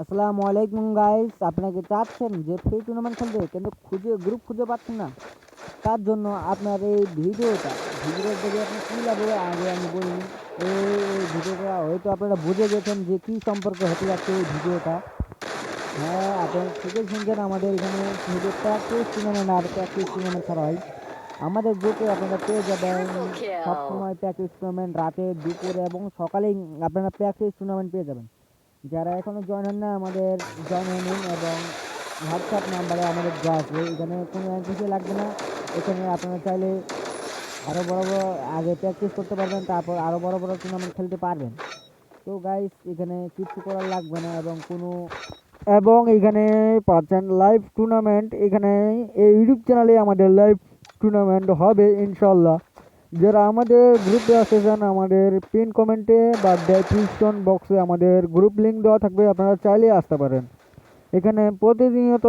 আসসালামু আলাইকুম গাইস, আপনারা কি চাচ্ছেন যে ফ্রি টুর্নামেন্ট খেলতে কিন্তু গ্রুপ খুঁজে পাচ্ছেন না? তার জন্য আপনার এই ভিডিওটা দেখে আপনার কী লাগবে আগে আমি বলিনি। এই ভিডিওটা হয়তো আপনারা বুঝে গেছেন যে কী সম্পর্কে হতে যাচ্ছে এই ভিডিওটা। হ্যাঁ, আপনারা ঠিকই শুনছেন, আমাদের এখানে শুধু প্র্যাকটিস টুর্নামেন্ট আর প্র্যাকটিস টুর্নামেন্ট ছাড়া হয়। আমাদের গ্রুপে আপনারা পেয়ে যাবেন সবসময় প্র্যাকটিস টুর্নামেন্ট, রাতে দুপুরে এবং সকালেই আপনারা প্র্যাকটিস টুর্নামেন্ট পেয়ে যাবেন। যারা এখনও জয়েন হন না, আমাদের জয়েন হয়ে নিন এবং হোয়াটসঅ্যাপ নাম্বারে আমাদের দেওয়া আছে। এখানে কোনো এন্ট্রি ফি লাগবে না। এখানে আপনারা চাইলে আরও বড় বড় আগে প্র্যাকটিস করতে পারবেন, তারপর আরও বড় বড় টুর্নামেন্ট খেলতে পারবেন। তো গাইস, এখানে কিছু করার লাগবে না এবং এখানে পাচ্ছেন লাইভ টুর্নামেন্ট। এখানে এই ইউটিউব চ্যানেলে আমাদের লাইভ টুর্নামেন্ট হবে ইনশাল্লাহ। যারা আমাদের গ্রুপে আসতে চান, আমাদের পিন কমেন্টে বা ডেসক্রিপশন বক্সে আমাদের গ্রুপ লিঙ্ক দেওয়া থাকবে, আপনারা চাইলে আসতে পারেন। এখানে প্রতিনিয়ত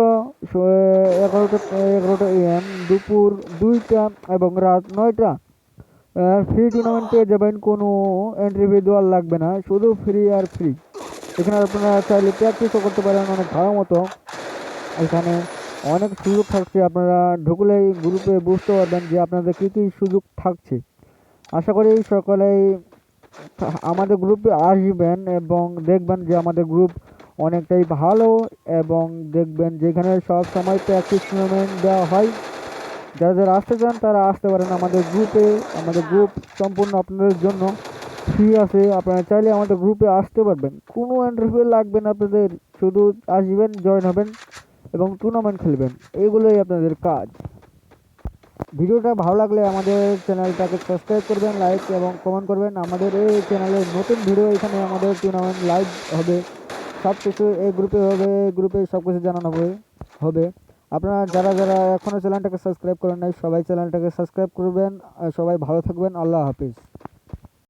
11টা AM, দুপুর 2টা এবং রাত 9টা ফ্রি টুর্নামেন্ট পেয়ে যাবেন। কোনো এন্ট্রি ফি দেওয়ার লাগবে না, শুধু ফ্রি আর ফ্রি। এখানে আপনারা চাইলে প্র্যাকটিসও করতে পারেন অনেক ভালো মতো। এখানে অনেক সুযোগ থাকছে, আপনারা ঢুকলেই গ্রুপে বুঝতে পারবেন যে আপনাদের কী কী সুযোগ থাকছে। আশা করি সকলেই আমাদের গ্রুপে আসবেন এবং দেখবেন যে আমাদের গ্রুপ অনেকটাই ভালো, এবং দেখবেন যেখানে সব সময় প্র্যাকটিস টুর্নামেন্ট দেওয়া হয়। যারা যারা আসতে চান তারা আসতে পারেন আমাদের গ্রুপে। আমাদের গ্রুপ সম্পূর্ণ আপনাদের জন্য ফ্রি আছে, আপনারা চাইলে আমাদের গ্রুপে আসতে পারবেন। কোনো এন্ট্রি ফি লাগবে না আপনাদের, শুধু আসবেন, জয়েন হবেন এবং টুর্নামেন্ট খেলবেন, এগুলোই আপনাদের কাজ। ভিডিওটা ভালো লাগলে আমাদের চ্যানেলটাকে সাবস্ক্রাইব করবেন, লাইক এবং কমেন্ট করবেন। আমাদের এই চ্যানেলের নতুন ভিডিও, এখানে আমাদের টুর্নামেন্ট লাইভ হবে, সব কিছু এই গ্রুপে হবে, এই গ্রুপে সব কিছু জানানো হবে। আপনারা যারা যারা এখনও চ্যানেলটাকে সাবস্ক্রাইব করেন নাই, সবাই চ্যানেলটাকে সাবস্ক্রাইব করবেন। সবাই ভালো থাকবেন, আল্লাহ হাফিজ।